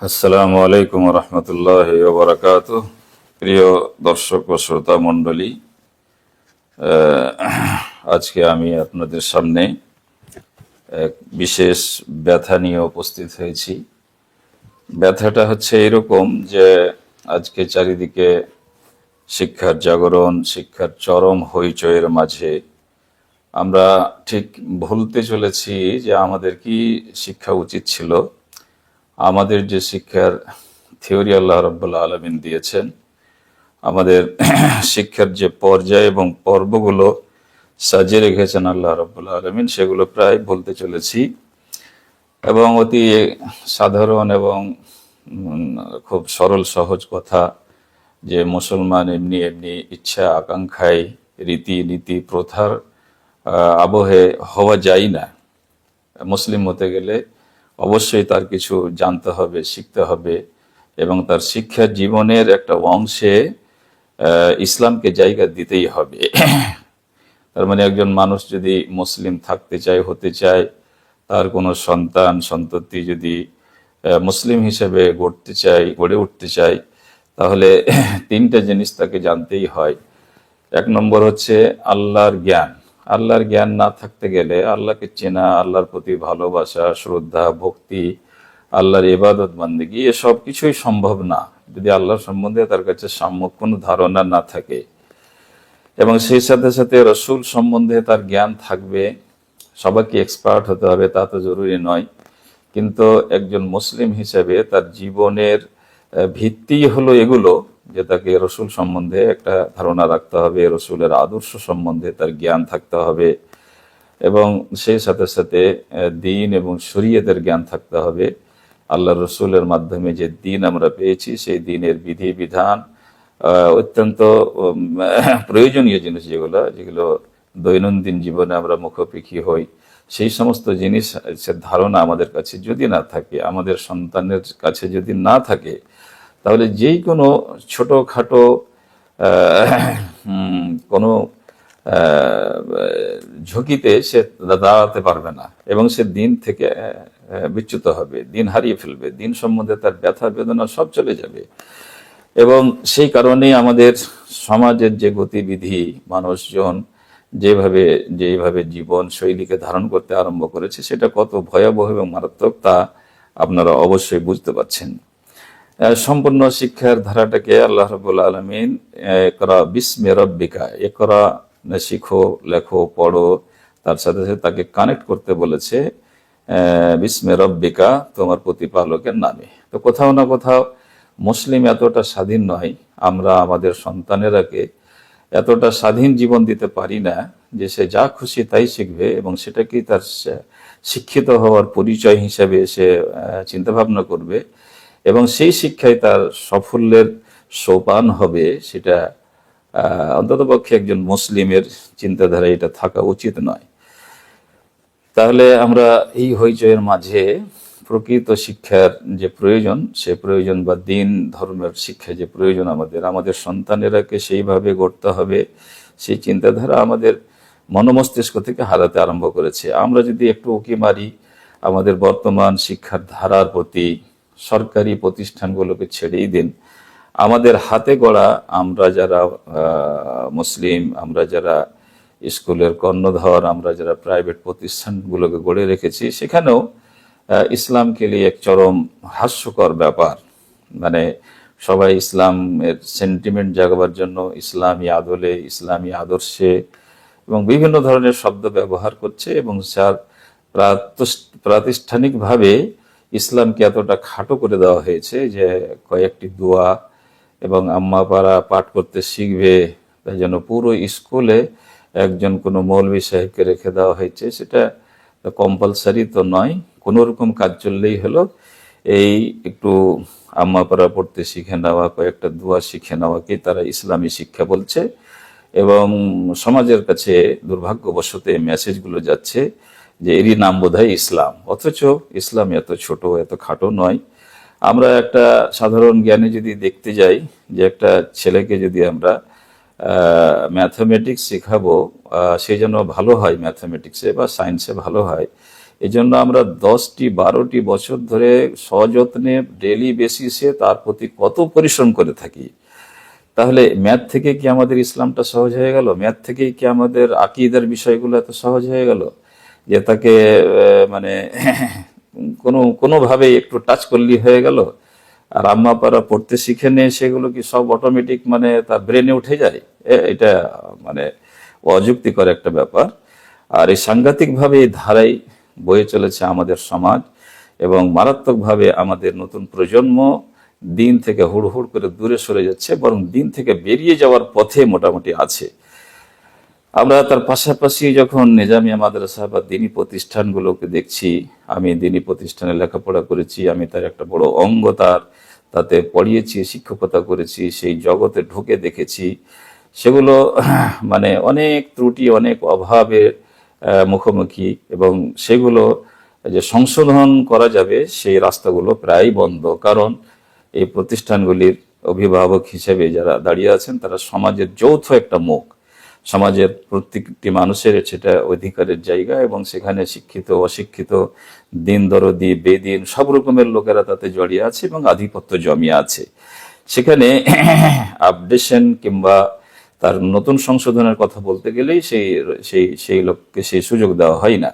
আসসালামু আলাইকুম রহমতুল্লাহি ওয়া বারাকাতুহু। প্রিয় দর্শক ও শ্রোতা মণ্ডলী, আজকে আমি আপনাদের সামনে এক বিশেষ ব্যথা নিয়ে উপস্থিত হয়েছি। ব্যথাটা হচ্ছে এরকম যে আজকে চারিদিকে শিক্ষার জাগরণ, শিক্ষার চরম হইচইয়ের মাঝে আমরা ঠিক ভুলতে চলেছি যে আমাদের কি শিক্ষা উচিত ছিল। আমাদের যে শিক্ষার থিওরি আল্লাহ রাব্বুল আলামিন দিয়েছেন, আমাদের শিক্ষার যে পর্যায় এবং পর্বগুলো সাজিয়ে রেখেছেন আল্লাহ রাব্বুল আলামিন, সেগুলো প্রায় বলতে চলেছি। এবং অতি সাধারণ এবং খুব সরল সহজ কথা যে মুসলমান এমনি এমনি ইচ্ছা আকাঙ্ক্ষায় রীতি নীতি প্রথার আবহে হওয়া যায় না। মুসলিম হতে গেলে অবশ্যই তার কিছু জানতে হবে, শিখতে হবে এবং তার শিক্ষা জীবনের একটা অংশে ইসলামকে জায়গা দিতেই হবে। তার মানে একজন মানুষ যদি মুসলিম থাকতে চায়, হতে চায়, তার কোনো সন্তান সন্ততি যদি মুসলিম হিসেবে গড়ে উঠতে চায়, তাহলে তিনটা জিনিস তাকে জানতেই হয়। এক নম্বর হচ্ছে আল্লাহর জ্ঞান। আল্লাহর জ্ঞান না থাকতে গেলে আল্লাহকে চেনা, আল্লাহর প্রতি ভালোবাসা, শ্রদ্ধা, ভক্তি, আল্লাহর ইবাদত বান্দেগী এসব কিছুই সম্ভব না যদি আল্লাহর সম্বন্ধে তার কাছে সম্যক কোনো ধারণা না থাকে। এবং সেই সাথে সাথে রসুল সম্বন্ধে তার জ্ঞান থাকবে। সবাইকে এক্সপার্ট হতে হবে তা তো জরুরি নয়, কিন্তু একজন মুসলিম হিসেবে তার জীবনের ভিত্তি হলো এগুলো, যে তাকে রসুল সম্বন্ধে একটা ধারণা রাখতে হবে, রসুলের আদর্শ সম্বন্ধে তার জ্ঞান থাকতে হবে এবং সেই সাথে সাথে দ্বীন এবং শরীয়তের জ্ঞান থাকতে হবে। আল্লাহ রসুলের মাধ্যমে যে দ্বীন আমরা পেয়েছি, সেই দ্বীনের বিধি বিধান অত্যন্ত প্রয়োজনীয় জিনিস, যেগুলো দৈনন্দিন জীবনে আমরা মুখোমুখি হই, সেই সমস্ত জিনিসের ধারণা আমাদের কাছে যদি না থাকে, আমাদের সন্তানের কাছে যদি না থাকে, তাহলে যেই কোনো ছোটোখাটো কোনো ঝুঁকিতে সে দাঁড়াতে পারবে না এবং সে দিন থেকে বিচ্যুত হবে, দিন হারিয়ে ফেলবে, দিন সম্বন্ধে তার ব্যথা বেদনা সব চলে যাবে। এবং সেই কারণেই আমাদের সমাজের যে গতিবিধি, মানুষজন যেভাবে জীবন শৈলীকে ধারণ করতে আরম্ভ করেছে, সেটা কত ভয়াবহ এবং মারাত্মক তা আপনারা অবশ্যই বুঝতে পারছেন। সম্পূর্ণ শিক্ষার ধারাটাকে আল্লাহ রাব্বুল আলামিন ইকরা বিসমি রাব্বিকা, ইকরা শিখো, লেখো, পড়ো, তার সাথে সাথে তাকে কানেক্ট করতে বলেছে বিসমি রাব্বিকা, তোমার প্রতিপালকের নামে। তো কোথাও না কোথাও মুসলিম এতটা স্বাধীন নয়, আমরা আমাদের সন্তানেরাকে এতটা স্বাধীন জীবন দিতে পারি না যে সে যা খুশি তাই শিখবে এবং সেটাকেই তার শিক্ষিত হওয়ার পরিচয় হিসাবে সে চিন্তাভাবনা করবে এবং সেই শিক্ষায় তার সাফল্যের সোপান হবে। সেটা অন্ততপক্ষে একজন মুসলিমের চিন্তাধারা এটা থাকা উচিত নয়। তাহলে আমরা এই হইচইয়ের মাঝে প্রকৃত শিক্ষার যে প্রয়োজন, সে প্রয়োজন বা দিন ধর্মের শিক্ষা যে প্রয়োজন, আমাদের সন্তানেরাকে সেইভাবে গড়তে হবে, সেই চিন্তাধারা আমাদের মনোমস্তিষ্ক থেকে হারাতে আরম্ভ করেছে। আমরা যদি একটু উকি মারি আমাদের বর্তমান শিক্ষার ধারার প্রতি, সরকারি প্রতিষ্ঠানগুলোকে ছেড়েই দিন, আমাদের হাতে গড়া আমরা যারা মুসলিম, আমরা যারা স্কুলের কর্ণধর, আমরা যারা প্রাইভেট প্রতিষ্ঠানগুলোকে গড়ে রেখেছি, সেখানেও ইসলামকে নিয়ে এক চরম হাস্যকর ব্যাপার। মানে সবাই ইসলামের সেন্টিমেন্ট জাগাবার জন্য ইসলামী আদলে, ইসলামী আদর্শে এবং বিভিন্ন ধরনের শব্দ ব্যবহার করছে এবং যার প্রাতিষ্ঠানিকভাবে ইসলামকে এতটা খাটো করে দেওয়া হয়েছে যে কয়েকটি দোয়া এবং আম্মা পারা পাঠ করতে শিখবে, তাই জন্য পুরো স্কুলে একজন কোনো মৌলভী সাহেবকে রেখে দেওয়া হয়েছে। সেটা কম্পালসারি তো নয়, কোনো রকম কাজ চললেই হলো। এই একটু আম্মা পারা পড়তে শিখে নেওয়া, কয়েকটা দোয়া শিখে নেওয়াকে তারা ইসলামী শিক্ষা বলছে এবং সমাজের কাছে দুর্ভাগ্যবশত এই মেসেজগুলো যাচ্ছে যে এরই নাম বোধহয় ইসলাম, অথচ ইসলাম এত ছোট, এত খাটো নয়। আমরা একটা সাধারণ জ্ঞানে যদি দেখতে যাই যে একটা ছেলেকে যদি আমরা ম্যাথামেটিক্স শেখাবো, সে যেন ভালো হয় ম্যাথামেটিক্সে বা সায়েন্সে ভালো হয়, এজন্য আমরা 10-12টি বছর ধরে সযত্নে ডেইলি বেসিসে তার প্রতি কত পরিশ্রম করে থাকি। তাহলে ম্যাথ থেকে কি আমাদের ইসলামটা সহজ হয়ে গেল? ম্যাথ থেকেই কি আমাদের আকীদার বিষয়গুলো এত সহজ হয়ে গেল যে তাকে মানে কোনোভাবে একটু টাচ করলেই হয়ে গেল? আর আম্মা পারা পড়তে শিখে নিয়ে সেগুলো কি সব অটোমেটিক মানে তার ব্রেনে উঠে যায়? এটা মানে অযুক্তিকর একটা ব্যাপার। আর এই সাংঘাতিকভাবে এই ধারাই বয়ে চলেছে আমাদের সমাজ, এবং মারাত্মকভাবে আমাদের নতুন প্রজন্ম দিন থেকে হুড় করে দূরে সরে যাচ্ছে, বরং দিন থেকে বেরিয়ে যাওয়ার পথে মোটামুটি আছে। আমরা তার পাশাপাশি যখন নিজামিয়া মাদ্রাসা বা দিনী প্রতিষ্ঠানগুলোকে দেখছি, আমি দিনী প্রতিষ্ঠানে লেখাপড়া করেছি, আমি তার একটা বড় অঙ্গ তাতে পড়িয়েছি, শিক্ষকতা করেছি, সেই জগতে ঢুকে দেখেছি সেগুলো মানে অনেক ত্রুটি, অনেক অভাবের মুখোমুখি, এবং সেগুলো যে সংশোধন করা যাবে সেই রাস্তাগুলো প্রায় বন্ধ। কারণ এই প্রতিষ্ঠানগুলির অভিভাবক হিসেবে যারা দাঁড়িয়ে আছেন তারা সমাজের যৌথ একটা মুখ, সমাজের প্রত্যেকটি মানুষের সেটা অধিকারের জায়গা, এবং সেখানে শিক্ষিত, অশিক্ষিত, দিন দরদি, বেদিন সব রকমের লোকেরা তাতে জড়িয়ে আছে এবং আধিপত্য জমিয়ে আছে। সেখানে আপডেশন কিংবা তার নতুন সংশোধনের কথা বলতে গেলেই সেই লোককে সেই সুযোগ দেওয়া হয় না।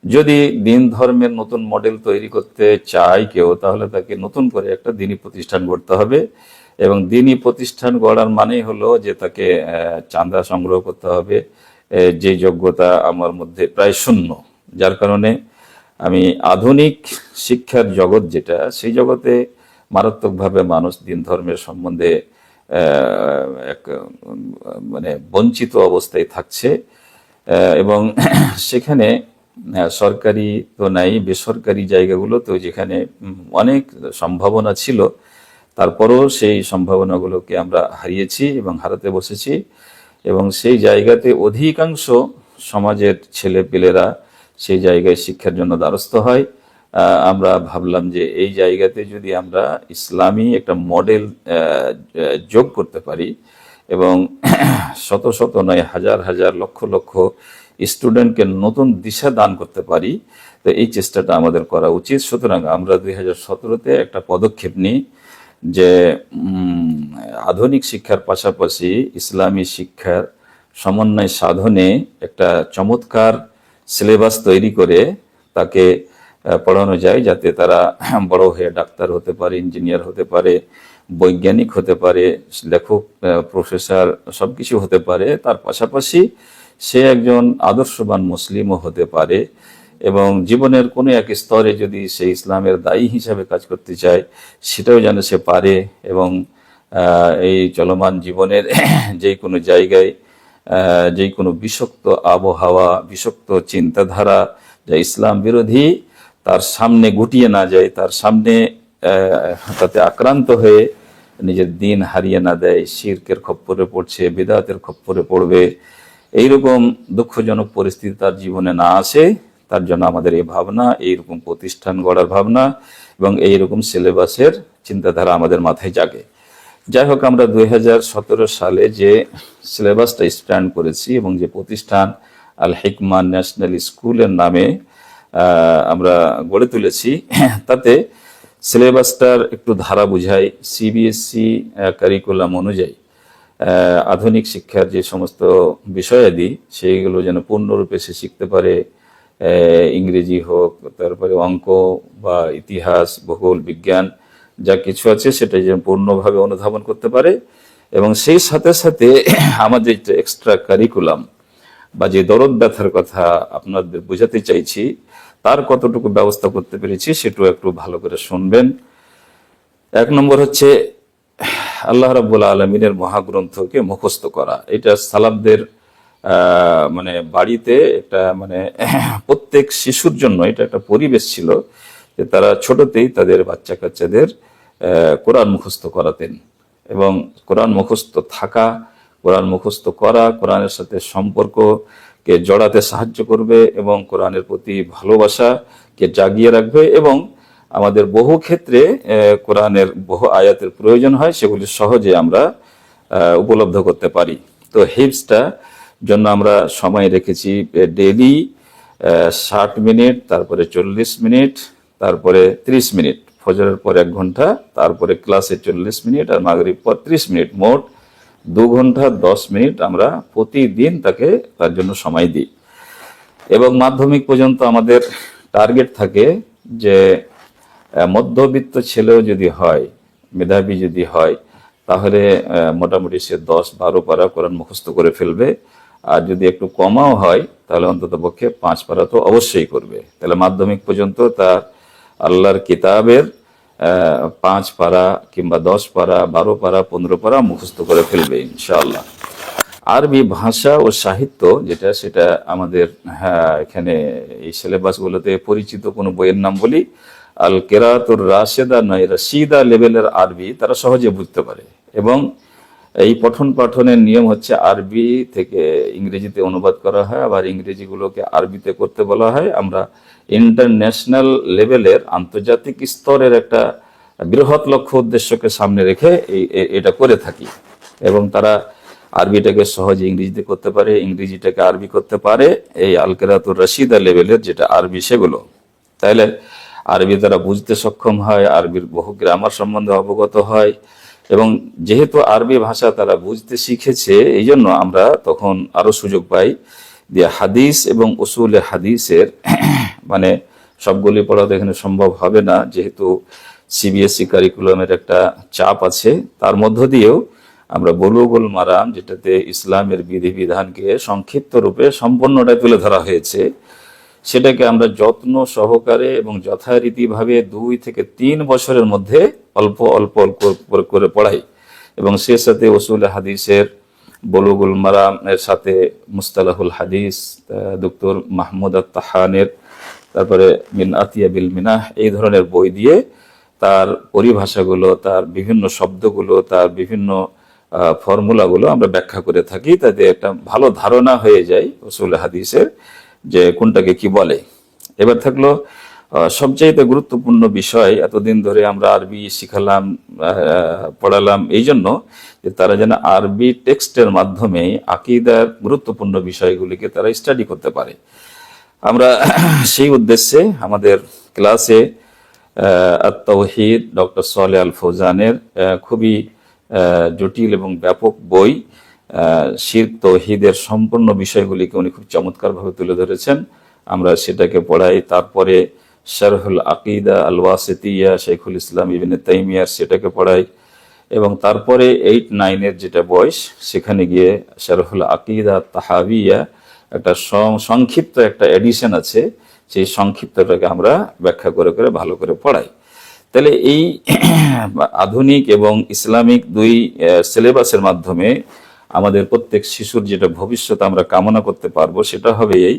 যদি দিন ধর্মের নতুন মডেল তৈরি করতে চায় কেউ, তাহলে তাকে নতুন করে একটা দিনী প্রতিষ্ঠান গড়তে হবে, এবং দিনী প্রতিষ্ঠান গড়ার মানেই হলো যে তাকে চাঁদা সংগ্রহ করতে হবে, যে যোগ্যতা আমার মধ্যে প্রায় শূন্য। যার কারণে আমি আধুনিক শিক্ষার জগৎ যেটা, সেই জগতে মারাত্মকভাবে মানুষ দিন ধর্মের সম্বন্ধে এক মানে বঞ্চিত অবস্থায় থাকছে, এবং সেখানে সরকারি তো নাই, বেসরকারি জায়গাগুলোতেও যেখানে অনেক সম্ভাবনা ছিল, তারপরও সেই সম্ভাবনাগুলোকে আমরা হারিয়েছি এবং হারাতে বসেছি, এবং সেই জায়গাতে অধিকাংশ সমাজের ছেলেপেলেরা সেই জায়গায় শিক্ষার জন্য দ্বারস্থ হয়। আমরা ভাবলাম যে এই জায়গাতে যদি আমরা ইসলামী একটা মডেল যোগ করতে পারি, এবং শত শত নয়, হাজার হাজার, লক্ষ লক্ষ স্টুডেন্টকে নতুন দিশা দান করতে পারি, তো এই চেষ্টাটা আমাদের করা উচিত। সুতরাং আমরা 2017-তে একটা পদক্ষেপ নিই যে আধুনিক শিক্ষার পাশাপাশি ইসলামী শিক্ষার সমন্বয় সাধনে একটা চমৎকার সিলেবাস তৈরি করে তাকে পড়ানো যায়, যাতে তারা বড় হয়ে ডাক্তার হতে পারে, ইঞ্জিনিয়ার হতে পারে, বৈজ্ঞানিক হতে পারে, লেখক, প্রফেসর, সবকিছু হতে পারে। তার পাশাপাশি সে একজন আদর্শবান মুসলিমও হতে পারে, এবং জীবনের কোনো এক স্তরে যদি সে ইসলামের দায়ী হিসাবে কাজ করতে চায়, সেটাও যেন সে পারে, এবং এই চলমান জীবনের যে কোনো জায়গায় যে কোনো বিষাক্ত আবহাওয়া, বিষাক্ত চিন্তাধারা যা ইসলাম বিরোধী, তার সামনে গুটিয়ে না যায়, তার সামনে তাতে আক্রান্ত হয়ে নিজের দিন হারিয়ে না দেয়, শিরকের খপ্পরে পড়ছে, বিদআতের খপ্পরে পড়বে, এইরকম দুঃখজনক পরিস্থিতি তার জীবনে না আসে, তার জন্য আমাদের এই ভাবনা, এইরকম প্রতিষ্ঠান গড়ার ভাবনা এবং এইরকম সিলেবাসের চিন্তাধারা আমাদের মাথায় জাগে। যাই হোক, আমরা 2017 সালে যে সিলেবাসটা স্ট্যান্ড করেছি এবং যে প্রতিষ্ঠান আল হিকমা ন্যাশনাল স্কুলের নামে আমরা গড়ে তুলেছি, তাতে সিলেবাসটার একটু ধারা বুঝাই। সিবিএসসি কারিকুলাম অনুযায়ী আধুনিক শিক্ষার যে সমস্ত বিষয়াদি, সেইগুলো যেন পূর্ণরূপে সে শিখতে পারে। ইংরেজি হোক, তারপরে অঙ্ক বা ইতিহাস, ভূগোল, বিজ্ঞান যা কিছু আছে সেটা যেন পূর্ণভাবে অনুধাবন করতে পারে, এবং সেই সাথে সাথে আমাদের যে এক্সট্রা কারিকুলাম বা যে দরদ ব্যথার কথা আপনাদের বোঝাতে চাইছি, তার কতটুকু ব্যবস্থা করতে পেরেছি সেটাও একটু ভালো করে শুনবেন। 1 নম্বর হচ্ছে আল্লাহ রাব্বুল আলামিনের মহাগ্রন্থকে মুখস্থ করা। এটা সালাফদের মানে বাড়িতে একটা মানে প্রত্যেক শিশুর জন্য এটা একটা পরিবেশ ছিল যে তারা ছোটতেই তাদের বাচ্চা কাচ্চাদের কোরআন মুখস্থ করাতেন, এবং কোরআন মুখস্থ থাকা, কোরআন মুখস্থ করা কোরআনের সাথে সম্পর্ককে জড়াতে সাহায্য করবে, এবং কোরআনের প্রতি ভালোবাসাকে জাগিয়ে রাখবে, এবং আমাদের বহু ক্ষেত্রে কোরআনের বহু আয়াতের প্রয়োজন হয়, সেগুলি সহজে আমরা উপলব্ধ করতে পারি। তো হিফজটা জন্য আমরা সময় রেখেছি ডেইলি 60 মিনিট, তারপরে 40 মিনিট, তারপরে 30 মিনিট, ফজরের পর 1 ঘন্টা, তারপরে ক্লাসে 40 মিনিট, আর মাগরিব পর 30 মিনিট, মোট 2 ঘন্টা 10 মিনিট আমরা প্রতিদিন তার জন্য সময় দিই। এবং মাধ্যমিক পর্যন্ত আমাদের টার্গেট থাকে যে মধ্যবিত্ত ছেলেও যদি হয়, মেধাবী যদি হয়, তাহলে মোটামুটি সে 10-12 পারা কোরআন মুখস্থ করে ফেলবে। আর যদি একটু কমাও হয় তাহলে অন্তত পক্ষে 5 পারা তো অবশ্যই করবে। তাহলে মাধ্যমিক পর্যন্ত তার আল্লাহর কিতাবের 5 পারা কিংবা 10 পারা, 12 পারা, 15 পারা মুখস্থ করে ফেলবে ইনশাআল্লাহ। আরবি ভাষা ও সাহিত্য যেটা, সেটা আমাদের এখানে এই সিলেবাসগুলোতে পরিচিত কোনো বইয়ের নাম বলি, আল কেরাতুর রাশেদা নয় রাশিদা লেভেলের আরবি তারা সহজে বুঝতে পারে। এবং এই পঠন পাঠনের নিয়ম হচ্ছে আরবি থেকে ইংরেজিতে অনুবাদ করা হয়, আবার ইংরেজিগুলোকে আরবিতে করতে বলা হয়। আমরা ইন্টারন্যাশনাল লেভেলের, আন্তর্জাতিক স্তরের একটা বৃহৎ লক্ষ্য উদ্দেশ্যকে সামনে রেখে এটা করে থাকি। এবং তারা আরবিটাকে সহজে ইংরেজিতে করতে পারে, ইংরেজিটাকে আরবি করতে পারে, এই আল কেরাতুর রাশিদা লেভেলের যেটা আরবি সেগুলো। তাহলে আরবি তারা বুঝতে সক্ষম হয়, আরবির বহু গ্রামার সম্বন্ধে অবগত হয়। এবং যেহেতু আরবি ভাষা তারা বুঝতে শিখেছে, এই জন্য আমরা তখন আরো সুযোগ পাই যে হাদিস এবং উসুলে হাদিসের মানে সবগুলি পড়া তো এখানে সম্ভব হবে না, যেহেতু সিবিএসই কারিকুলামের একটা চাপ আছে। তার মধ্য দিয়েও আমরা বুলুগুল মারাম, যেটাতে ইসলামের বিধিবিধানকে সংক্ষিপ্ত রূপে সম্পূর্ণটাই তুলে ধরা হয়েছে, সেটাকে আমরা যত্ন সহকারে এবং যথারীতিভাবে 2 থেকে 3 বছরের মধ্যে অল্প অল্প অল্প করে পড়াই। এবং সে সাথে উসুল হাদিসের বুলুগুল মারামের সাথে মুস্তালাহুল হাদিস ডক্টর মাহমুদ আত-তাহানের, তারপরে মিন আতিয়া বিল মিনাহ, এই ধরনের বই দিয়ে তার পরিভাষাগুলো, তার বিভিন্ন শব্দগুলো, তার বিভিন্ন ফর্মুলাগুলো আমরা ব্যাখ্যা করে থাকি। তাতে একটা ভালো ধারণা হয়ে যায় উসুল হাদিসের যে কোনটাকে কি বলে। এবার থাকলো সবচাইতে গুরুত্বপূর্ণ বিষয়, এতদিন ধরে আমরা আরবি শিখালাম, পড়ালাম এই জন্য যে তারা যেন আরবি টেক্সটের মাধ্যমে আকীদার গুরুত্বপূর্ণ বিষয়গুলিকে তারা স্টাডি করতে পারে। আমরা সেই উদ্দেশ্যে আমাদের ক্লাসে আত-তাওহীদ ডক্টর সালেহ আল ফৌজানের খুবই জটিল এবং ব্যাপক বই শিরক তৌহিদের সম্পূর্ণ বিষয়গুলিকে উনি খুব চমৎকারভাবে তুলে ধরেছেন। আমরা সেটাকে পড়াই। তারপরে শারহুল আকিদা আল ওয়াসিতিয়া শাইখুল ইসলাম ইবনে তাইমিয়ার, সেটাকে পড়াই। এবং তারপরে 8-9 যেটা বয়স, সেখানে গিয়ে শারহুল আকিদা তাহাবিয়া একটা সংক্ষিপ্ত একটা এডিশন আছে, সেই সংক্ষিপ্তটাকে আমরা ব্যাখ্যা করে করে ভালো করে পড়াই। তাহলে এই আধুনিক এবং ইসলামিক 2 সিলেবাসের মাধ্যমে আমাদের প্রত্যেক শিশুর যেটা ভবিষ্যৎ আমরা কামনা করতে পারবো, সেটা হবে এই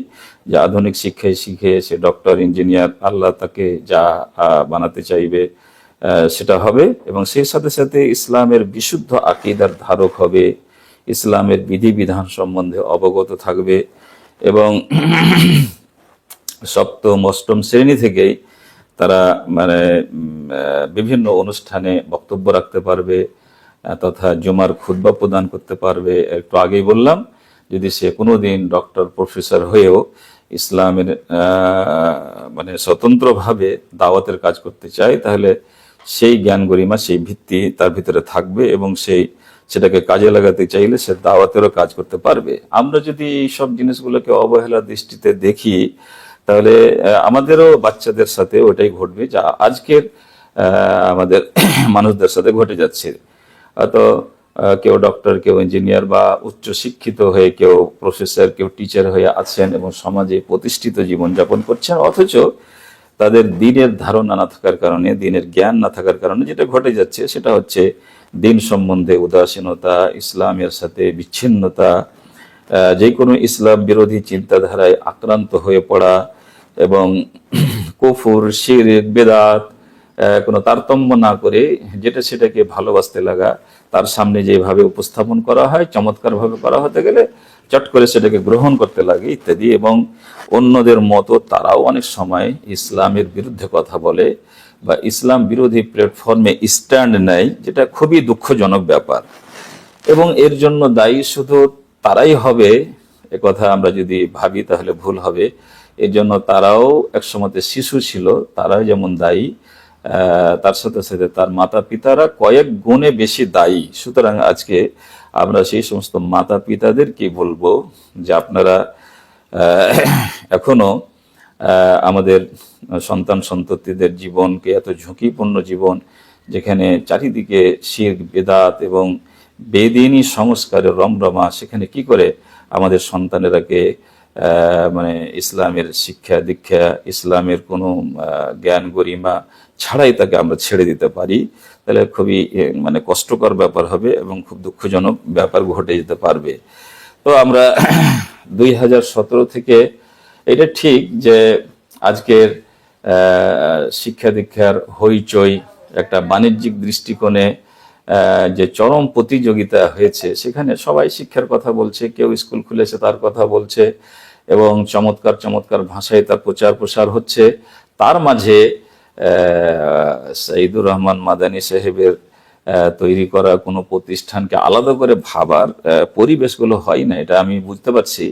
যে আধুনিক শিক্ষায় শিখে সে ডক্টর, ইঞ্জিনিয়ার, আল্লাহ তাকে যা বানাতে চাইবে সেটা হবে। এবং সেই সাথে সাথে ইসলামের বিশুদ্ধ আকীদার ধারক হবে, ইসলামের বিধিবিধান সম্বন্ধে অবগত থাকবে। এবং 7ম 8ম শ্রেণী থেকেই তারা মানে বিভিন্ন অনুষ্ঠানে বক্তব্য রাখতে পারবে তথা জুমার খুতবা প্রদান করতে পারবে। একটু আগেই বললাম, যদি সে কোনোদিন ডক্টর, প্রফেসর হয়েও ইসলামের মানে স্বতন্ত্রভাবে দাওয়াতের কাজ করতে চায়, তাহলে সেই জ্ঞান গরিমা, সেই ভিত্তি তার ভিতরে থাকবে এবং সেটাকে কাজে লাগাতে চাইলে সে দাওয়াতেরও কাজ করতে পারবে। আমরা যদি এই সব জিনিসগুলোকে অবহেলার দৃষ্টিতে দেখি, তাহলে আমাদেরও বাচ্চাদের সাথে ওটাই ঘটবে যা আজকের আমাদের মানুষদের সাথে ঘটে যাচ্ছে। হয়তো কেউ ডক্টর, কেউ ইঞ্জিনিয়ার বা উচ্চ শিক্ষিত হয়ে, কেউ প্রফেসর, কেউ টিচার হয়ে আছেন এবং সমাজে প্রতিষ্ঠিত জীবনযাপন করছেন, অথচ তাদের দ্বীনের ধারণা না থাকার কারণে, দ্বীনের জ্ঞান না থাকার কারণে যেটা ঘটে যাচ্ছে সেটা হচ্ছে দ্বীন সম্বন্ধে উদাসীনতা, ইসলামের সাথে বিচ্ছিন্নতা, যে কোনো ইসলাম বিরোধী চিন্তাধারায় আক্রান্ত হয়ে পড়া এবং কুফর, শিরক, বেদাত কোনো তারতম্য না করে যেটা সেটাকে ভালোবাসতে লাগা, তার সামনে যেভাবে উপস্থাপন করা হয়, চমৎকারভাবে করা হতে গেলে চট করে সেটাকে গ্রহণ করতে লাগে ইত্যাদি। এবং অন্যদের মতো তারাও অনেক সময় ইসলামের বিরুদ্ধে কথা বলে বা ইসলাম বিরোধী প্ল্যাটফর্মে স্ট্যান্ড নেয়, যেটা খুবই দুঃখজনক ব্যাপার। এবং এর জন্য দায়ী শুধু তারাই হবে, একথা আমরা যদি ভাবি তাহলে ভুল হবে। এর জন্য তারাও একসময় শিশু ছিল, তারাও যেমন দায়ী, তার সাথে সাথে তার মাতা পিতারা কয়েক গুণে বেশি দায়ী। সুতরাং আজকে আমরা সেই সমস্ত মাতা পিতাদেরকে বলবো যে আপনারা এখনো আমাদের সন্তান সন্ততিদের জীবনকে, এত ঝুঁকিপূর্ণ জীবন যেখানে চারিদিকে শিরক বেদাত এবং বেদিনী সংস্কারের রমরমা, সেখানে কি করে আমাদের সন্তানেরাকে মানে ইসলামের শিক্ষা দীক্ষা, ইসলামের কোনো জ্ঞান গরিমা ছাড়াই তাকে আমরা ছেড়ে দিতে পারি, তাহলে খুবই মানে কষ্টকর ব্যাপার হবে এবং খুব দুঃখজনক ব্যাপার ঘটে যেতে পারবে। তো আমরা 2017 থেকে, এটা ঠিক যে আজকের শিক্ষা দীক্ষার হইচই একটা বাণিজ্যিক দৃষ্টিকোণে যে চরম প্রতিযোগিতা হয়েছে, সেখানে সবাই শিক্ষার কথা বলছে, কেউ স্কুল খুলেছে তার কথা বলছে এবং চমৎকার চমৎকার ভাষায় তার প্রচার প্রসার হচ্ছে। তার মাঝে সাইদুর রহমান মাদানী সাহেবের তৈরি করা কোনো প্রতিষ্ঠানকে আলাদা করে ভাবার পরিবেশগুলো হয় না, এটা আমি বুঝতে পারছি।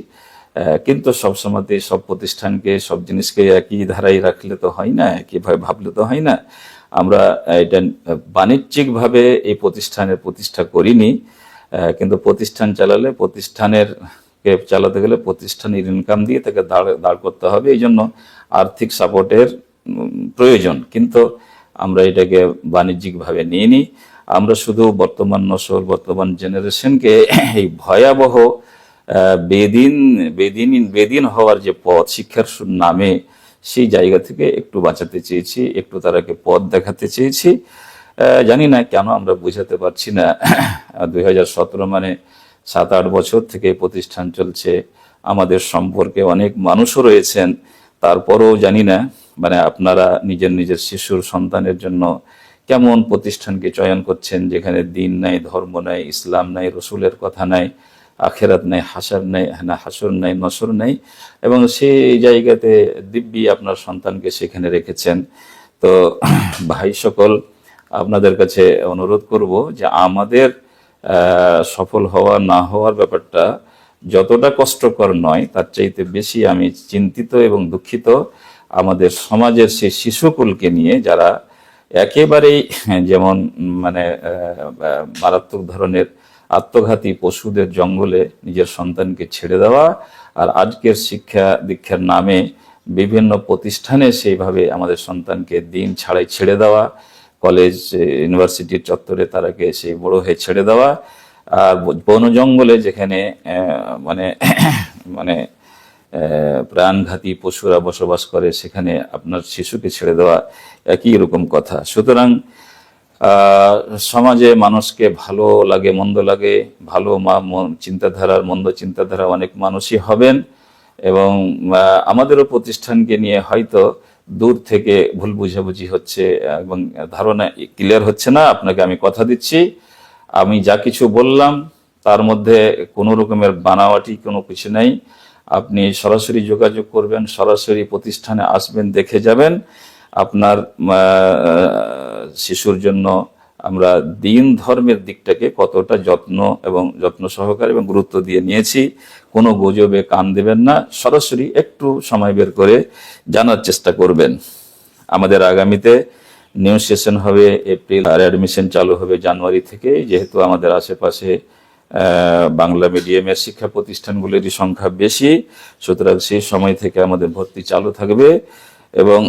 কিন্তু সবসময়তে সব প্রতিষ্ঠানকে, সব জিনিসকে একই ধারায় রাখলে তো হয় না, একইভাবে ভাবলে তো হয় না। আমরা এটা বাণিজ্যিকভাবে এই প্রতিষ্ঠানের প্রতিষ্ঠা করিনি, কিন্তু প্রতিষ্ঠান চালালে, প্রতিষ্ঠানের কে চালাতে গেলে প্রতিষ্ঠানের ইনকাম দিয়ে তাকে দাঁড় করতে হবে, এই জন্য আর্থিক সাপোর্টের প্রয়োজন। কিন্তু আমরা এটাকে বাণিজ্যিকভাবে নিয়ে নিই। আমরা শুধু বর্তমান নসল, বর্তমান জেনারেশনকে এই ভয়াবহ বেদিন হওয়ার যে পথ শিক্ষার নামে, সেই জায়গা থেকে একটু বাঁচাতে চেয়েছি, একটু তারাকে পথ দেখাতে চেয়েছি। জানি না কেন আমরা বুঝাতে পারছি না। 2017 মানে 7-8 বছর থেকে প্রতিষ্ঠান চলছে, আমাদের সম্পর্কে অনেক মানুষও রয়েছেন, তারপরেও জানি না মানে আপনারা নিজের নিজের শিশুর সন্তানের জন্য কেমন প্রতিষ্ঠানকে চয়ন করছেন, যেখানে দিন নাই, ধর্ম নাই, ইসলাম নাই, রসুলের কথা নাই, আখেরাত নাই, হাসর নাই, নসর নাই, এবং সেই জায়গাতে দিব্যি আপনার সন্তানকে সেখানে রেখেছেন। তো ভাই সকল, আপনাদের কাছে অনুরোধ করব যে আমাদের সফল হওয়া না হওয়ার ব্যাপারটা যতটা কষ্টকর নয়, তার চাইতে বেশি আমি চিন্তিত এবং দুঃখিত আমাদের সমাজের সেই শিশুকুলকে নিয়ে, যারা একেবারেই যেমন মানে মারাত্মক ধরনের আত্মঘাতী পশুদের জঙ্গলে নিজের সন্তানকে ছেড়ে দেওয়া, আর আজকের শিক্ষা দীক্ষার নামে বিভিন্ন প্রতিষ্ঠানে সেইভাবে আমাদের সন্তানকে দিন ছাড়াই ছেড়ে দেওয়া, কলেজ ইউনিভার্সিটির চত্বরে তারাকে সেই বড় হয়ে ছেড়ে দেওয়া, আর বন জঙ্গলে যেখানে মানে মানে প্রাণঘাতী পশুরা বসবাস করে, সেখানে আপনার শিশুকে ছেড়ে দেওয়া একই রকম কথা। সুতরাং সমাজে মানুষকে ভালো লাগে মন্দ লাগে, ভালো চিন্তাধারার মন্দ চিন্তাধারা অনেক মানুষই হবেন, এবং আমাদেরও প্রতিষ্ঠানকে নিয়ে হয়তো দূর থেকে ভুল বুঝাবুঝি হচ্ছে এবং ধারণা ক্লিয়ার হচ্ছে না। আপনাকে আমি কথা দিচ্ছি, আমি যা কিছু বললাম তার মধ্যে কোনো রকমের বানাওয়াটি কোনো কিছু নাই। আপনি সরাসরি যোগাযোগ করবেন, সরাসরি প্রতিষ্ঠানে আসবেন, দেখে যাবেন। আপনার শিশুর জন্য আমরা দিন ধর্মের দিকটাকে কতটা যত্ন সহকারে এবং গুরুত্ব দিয়ে নিয়েছি। কোনো গুজবে কান দেবেন না, সরাসরি একটু সময় বের করে জানার চেষ্টা করবেন। আমাদের আগামীতে নিউ সেশন হবে এপ্রিল, আর অ্যাডমিশন চালু হবে জানুয়ারি থেকে। যেহেতু আমাদের আশেপাশে বাংলা মিডিয়ামের শিক্ষা প্রতিষ্ঠানগুলির সংখ্যা বেশি, সুতরাং সেই সময় থেকে আমাদের ভর্তি চালু থাকবে। এবং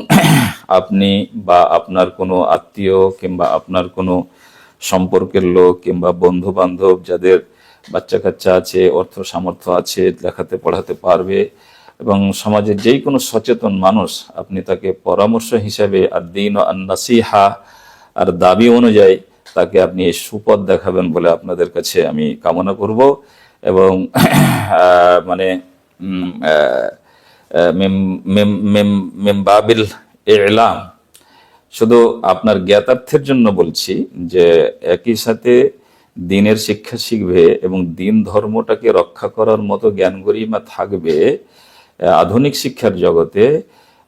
আপনি বা আপনার কোনো আত্মীয় কিংবা আপনার কোনো সম্পর্কের লোক কিংবা বন্ধু বান্ধব যাদের বাচ্চা কাচ্চা আছে, অর্থ সামর্থ্য আছে, লেখাতে পড়াতে পারবে, এবং সমাজের যেই কোনো সচেতন মানুষ, আপনি তাকে পরামর্শ হিসাবে আর দিন আর নাসিহা আর দাবি অনুযায়ী তাকে আপনি এই সুপথ দেখাবেন বলে আপনাদের কাছে আমি কামনা করব। এবং মানে মেমবাবিল ইলাম, শুধু আপনার জ্ঞাতার্থের জন্য বলছি যে একই সাথে দিনের শিক্ষা শিখবে এবং দিন ধর্মটাকে রক্ষা করার মতো জ্ঞান গরিমা থাকবে। আধুনিক শিক্ষার জগতে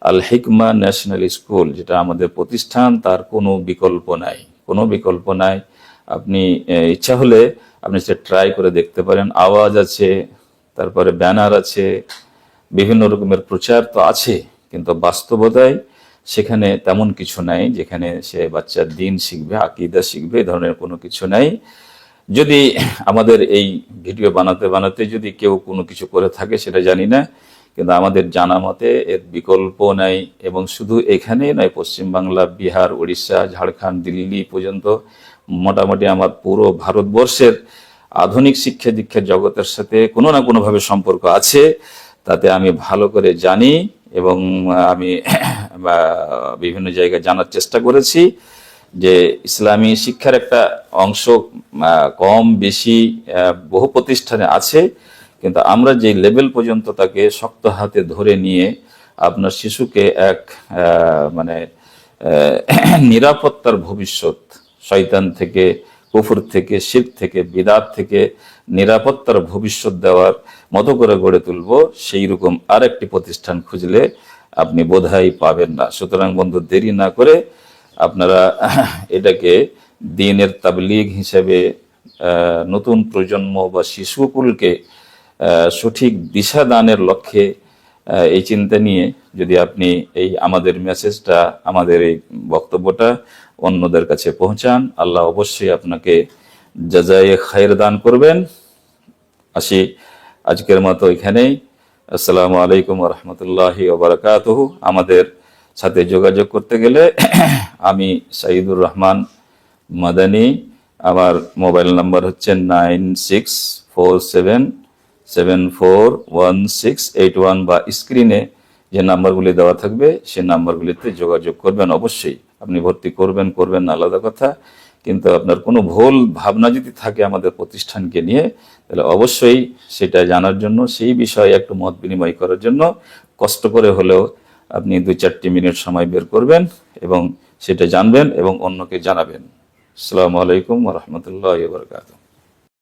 আল হিকমা ন্যাশনাল স্কুল, যেটা আমাদের প্রতিষ্ঠান, তার কোনো বিকল্প নাই, কোনো বিকল্প নাই। আপনি ইচ্ছা হলে আপনি সেটা ট্রাই করে দেখতে পারেন। আওয়াজ আছে, তারপরে ব্যানার আছে, বিভিন্ন রকমের প্রচার তো আছে, কিন্তু বাস্তবতায় সেখানে তেমন কিছু নাই যেখানে সে বাচ্চার দিন শিখবে, আকীদা শিখবে, এই ধরনের কোনো কিছু নাই। যদি আমাদের এই ভিডিও বানাতে বানাতে যদি কেউ কোনো কিছু করে থাকে সেটা জানি না, কিন্তু আমাদের জানা মতে এর বিকল্প নাই। এবং শুধু এখানেই নয়, পশ্চিমবাংলা, বিহার, উড়িষ্যা, ঝাড়খণ্ড, দিল্লি পর্যন্ত মোটামুটি আমার পুরো ভারতবর্ষের আধুনিক শিক্ষা দীক্ষার জগতের সাথে কোনো না কোনোভাবে সম্পর্ক আছে, তাতে আমি ভালো করে জানি। এবং আমি বিভিন্ন জায়গায় জানার চেষ্টা করেছি যে ইসলামী শিক্ষার একটা অংশ কম বেশি বহু প্রতিষ্ঠানে আছে, কিন্তু আমরা যে লেভেল পর্যন্ত তাকে শক্ত হাতে ধরে নিয়ে আপনার শিশুকে এক মানে নিরাপত্তার ভবিষ্যৎ, শয়তান থেকে, কুফর থেকে, শিরক থেকে, বিদআত থেকে নিরাপত্তার ভবিষ্যৎ দেওয়ার মতো করে গড়ে তুলব, সেই রকম আরেকটি প্রতিষ্ঠান খুঁজলে আপনি বোধহয় পাবেন না। সুতরাং বন্ধু, দেরি না করে আপনারা এটাকে দ্বীনের তাবলীগ হিসেবে নতুন প্রজন্ম বা শিশুকুলকে সঠিক দিশা দানের লক্ষ্যে এই চিন্তা নিয়ে যদি আপনি এই আমাদের মেসেজটা, আমাদের এই বক্তব্যটা অন্যদের কাছে পৌঁছান, আল্লাহ অবশ্যই আপনাকে জাযায়ে খায়র দান করবেন। আসি আজকের মতো এখানেই। আসসালামু আলাইকুম ওয়া রাহমাতুল্লাহি ওয়া বারাকাতুহু। আমাদের সাথে যোগাযোগ করতে গেলে আমি সাইদুর রহমান মাদানী, আমার মোবাইল নাম্বার হচ্ছে 9647741681, বা স্ক্রিনে যে নাম্বারগুলি দেওয়া থাকবে সে নাম্বারগুলিতে যোগাযোগ করবেন। অবশ্যই আপনি ভর্তি করবেন না আলাদা কথা, কিন্তু আপনার কোনো ভুল ভাবনা যদি থাকে আমাদের প্রতিষ্ঠানকে নিয়ে, তাহলে অবশ্যই সেটা জানার জন্য, সেই বিষয়ে একটু মত বিনিময় করার জন্য কষ্ট করে হলেও আপনি 2-4টি মিনিট সময় বের করবেন এবং সেটা জানবেন এবং অন্যকে জানাবেন। আসসালামু আলাইকুম ওয়া রাহমাতুল্লাহি ওয়া বারাকাতুহু।